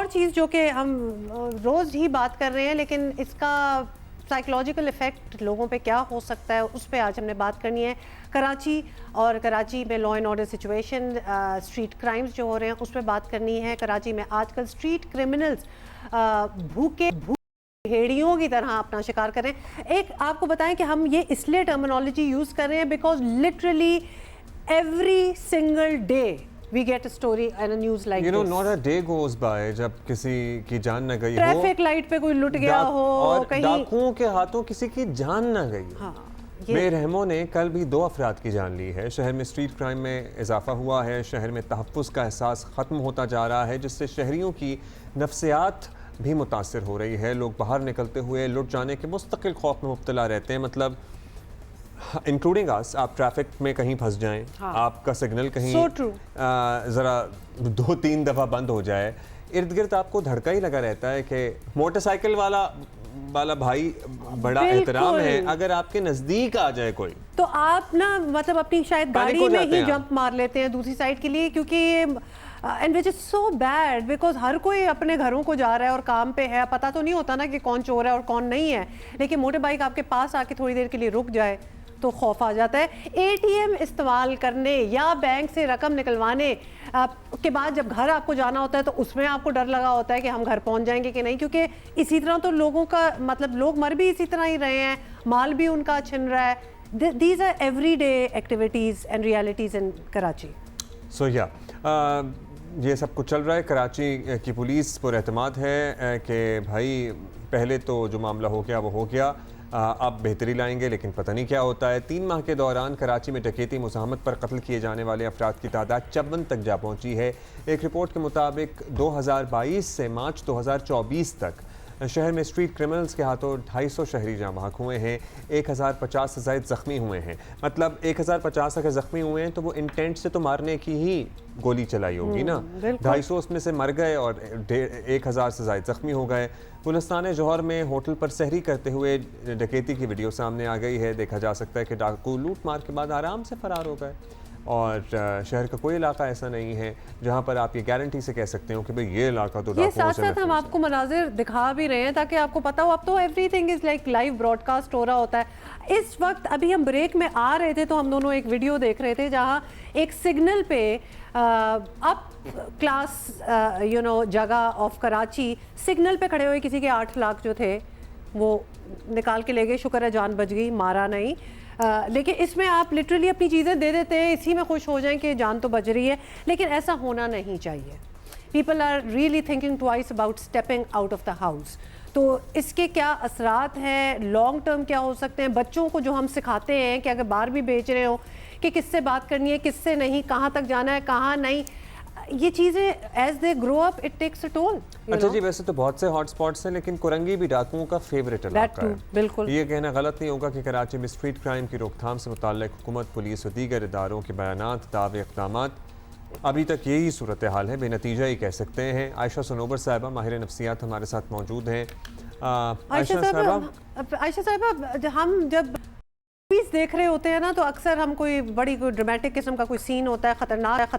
اور چیز جو کہ ہم روز ہی بات کر رہے ہیں لیکن اس کا سائیکلوجیکل ایفیکٹ لوگوں پہ کیا ہو سکتا ہے اس پہ آج ہم نے بات کرنی ہے. کراچی اور کراچی میں law and order situation, street crimes جو ہو رہے ہیں اس پہ بات کرنی ہے. کراچی میں آج کل اسٹریٹ کرمنلز بھوکے بھیڑیوں کی طرح اپنا شکار کریں. ایک آپ کو بتائیں کہ ہم یہ اس لیے ٹرمینالوجی یوز کر رہے ہیں because literally every single day we get a story and a news like this. Not a day goes by جب کسی کی جان نہ گئی ہو, ٹریفک لائٹ پہ کوئی لٹ گیا ہو, اور کہیں ڈاکوؤں کے ہاتھوں کسی کی جان نہ گئی ہو. بے رحموں نے کل بھی 2 افراد کی جان لی ہے. شہر میں اسٹریٹ کرائم میں اضافہ ہوا ہے. شہر میں تحفظ کا احساس ختم ہوتا جا رہا ہے, جس سے شہریوں کی نفسیات بھی متاثر ہو رہی ہے. لوگ باہر نکلتے ہوئے لٹ جانے کے مستقل خوف میں مبتلا رہتے ہیں. مطلب انکلوڈنگ اس, آپ ٹریفک میں کہیں پھنس جائیں, آپ کا سگنل کہیں ذرا 2-3 دفعہ بند ہو جائے, ارد گرد آپ کو دھڑکا ہی لگا رہتا ہے کہ موٹر سائیکل والا بھائی بڑا احترام ہے, اگر آپ کے نزدیک آ جائے کوئی تو آپ نا مطلب اپنی شاید گاڑی میں ہی جمپ مار لیتے ہیں دوسری سائڈ کے لیے, کیونکہ and which is so bad because ہر کوئی اپنے گھروں کو جا رہا ہے اور کام پہ ہے. پتہ تو نہیں ہوتا نا کہ کون چور ہے اور کون نہیں ہے, لیکن موٹر بائک آپ کے پاس آ کے تھوڑی دیر کے لیے رک جائے تو خوف آ جاتا ہے. اے ٹی ایم استعمال کرنے یا بینک سے رقم نکلوانے کے بعد جب گھر آپ کو جانا ہوتا ہے تو اس میں آپ کو ڈر لگا ہوتا ہے کہ ہم گھر پہنچ جائیں گے کہ نہیں, کیونکہ اسی طرح تو لوگوں کا مطلب لوگ مر بھی اسی طرح ہی رہے ہیں, مال بھی ان کا چھن رہا ہے. These are everyday activities and realities in Karachi. So yeah, یہ سب کچھ چل رہا ہے. کراچی کی پولیس پر اعتماد ہے کہ بھائی پہلے تو جو معاملہ ہو گیا وہ ہو گیا, اب بہتری لائیں گے, لیکن پتہ نہیں کیا ہوتا ہے. 3 ماہ کے دوران کراچی میں ڈکیتی مزاحمت پر قتل کیے جانے والے افراد کی تعداد 54 تک جا پہنچی ہے. ایک رپورٹ کے مطابق 2022 سے مارچ 2024 تک شہر میں اسٹریٹ کرمنلز کے ہاتھوں 250 شہری جاں بحق ہوئے ہیں. 1050 سے زائد زخمی ہوئے ہیں. مطلب 1050 اگر زخمی ہوئے ہیں تو وہ انٹینٹ سے تو مارنے کی ہی گولی چلائی ہوگی نا. 250 اس میں سے مر گئے اور 1000 سے زائد زخمی ہو گئے. گلستان جوہر میں ہوٹل پر سحری کرتے ہوئے ڈکیتی کی ویڈیو سامنے آ گئی ہے. دیکھا جا سکتا ہے کہ ڈاکو لوٹ مار کے بعد آرام سے فرار ہو گئے, اور شہر کا کوئی علاقہ ایسا نہیں ہے جہاں پر آپ یہ گارنٹی سے کہہ سکتے ہو کہ بھئی یہ علاقہ تو ڈاکوؤں سے یہ ساتھ ساتھ ہم آپ کو مناظر دکھا بھی رہے ہیں تاکہ آپ کو پتہ ہو. اب تو everything is like live broadcast ہو رہا ہوتا ہے. اس وقت ابھی ہم بریک میں آ رہے تھے تو ہم دونوں ایک ویڈیو دیکھ رہے تھے جہاں ایک سگنل پہ اپ کلاس جگہ آف کراچی سگنل پہ کھڑے ہوئے کسی کے 8 لاکھ جو تھے وہ نکال کے لے گئے. شکر ہے جان بچ گئی, مارا نہیں. لیکن اس میں آپ لٹرلی اپنی چیزیں دے دیتے ہیں, اسی میں خوش ہو جائیں کہ جان تو بچ رہی ہے, لیکن ایسا ہونا نہیں چاہیے. People are really thinking twice about stepping out of the house. تو اس کے کیا اثرات ہیں, لانگ ٹرم کیا ہو سکتے ہیں. بچوں کو جو ہم سکھاتے ہیں کہ اگر باہر بھی بیچ رہے ہو کہ کس سے بات کرنی ہے, کس سے نہیں, کہاں تک جانا ہے, کہاں نہیں, یہ چیزیں as they grow up it takes a toll. اچھا جی, ویسے تو بہت سے ہاٹ سپاٹس ہیں لیکن کرنگی بھی ڈاکوؤں کا فیوریٹ علاقہ ہے. بالکل یہ کہنا غلط نہیں ہوگا کہ کراچی میں اسٹریٹ کرائم کی روک تھام سے متعلق حکومت, پولیس اور دیگر اداروں کے بیانات, دعوے, اقدامات ابھی تک یہی صورتحال ہے, بے نتیجہ ہی کہہ سکتے ہیں. عائشہ سنوبر صاحبہ ماہر نفسیات ہمارے ساتھ موجود ہیں. عائشہ صاحبہ, ہم جب موویز دیکھ رہے ہوتے ہیں نا تو اکثر ہم کوئی ڈرامٹک قسم کا کوئی سین ہوتا ہے, خطرناک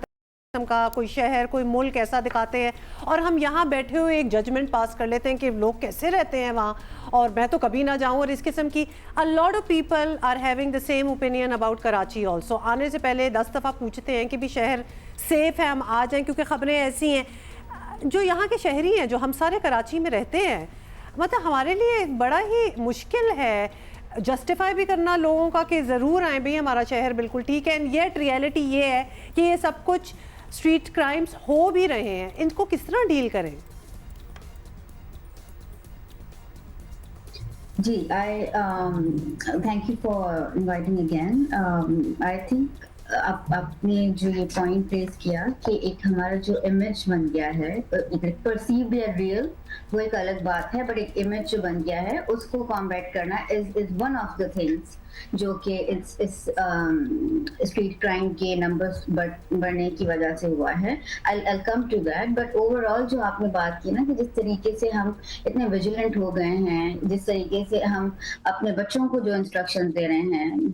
قسم کا کوئی شہر, کوئی ملک ایسا دکھاتے ہیں اور ہم یہاں بیٹھے ہوئے ایک ججمنٹ پاس کر لیتے ہیں کہ لوگ کیسے رہتے ہیں وہاں اور میں تو کبھی نہ جاؤں. اور اس قسم کی a lot of people are having the same opinion about Karachi also. آنے سے پہلے 10 دفعہ پوچھتے ہیں کہ بھی شہر سیف ہے, ہم آ جائیں, کیونکہ خبریں ایسی ہیں. جو یہاں کے شہری ہیں, جو ہم سارے کراچی میں رہتے ہیں, مطلب ہمارے لیے بڑا ہی مشکل ہے جسٹیفائی بھی کرنا لوگوں کا کہ ضرور آئیں بھئی ہمارا شہر بالکل ٹھیک ہے. یٹ ریئلٹی یہ ہے کہ یہ سب کچھ اسٹریٹ کرائمز ہو بھی رہے ہیں. ان کو کس طرح ڈیل کریں؟ جی, thank you for inviting again. I think آپ نے جو یہ پوائنٹ ریز کیا کہ ایک ہمارا جو امیج بن گیا ہے, پرسیوڈ یا ریئل وہ ایک الگ بات ہے, بٹ ایک امیج جو بن گیا ہے اس کو کمبیٹ کرنا is one of the things جو کہ اسٹریٹ کرائم کے نمبرز بڑھنے کی وجہ سے ہوا ہے. I'll come to that, but overall جو آپ نے بات کی نا کہ جس طریقے سے ہم اتنے ویجیلنٹ ہو گئے ہیں, جس طریقے سے ہم اپنے بچوں کو جو انسٹرکشن دے رہے ہیں,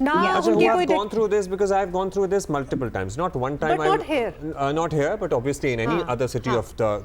Now who have gone through this, because I have gone through this multiple times, not one time. But not here. Not here, but obviously in any other city of the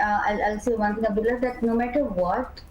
I'll say one thing, Abdullah, that no matter what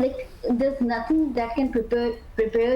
like there's nothing that can prepare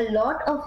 a lot of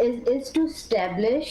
is to establish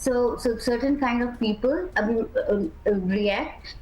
so certain kind of people react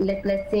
let's say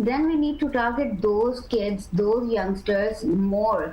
then we need to target those kids, those youngsters more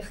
if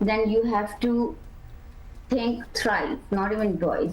then you have to think thrive, not even toys.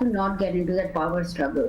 to not get into that power struggle.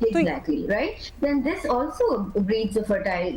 Exactly, right? Then this also breeds a fertile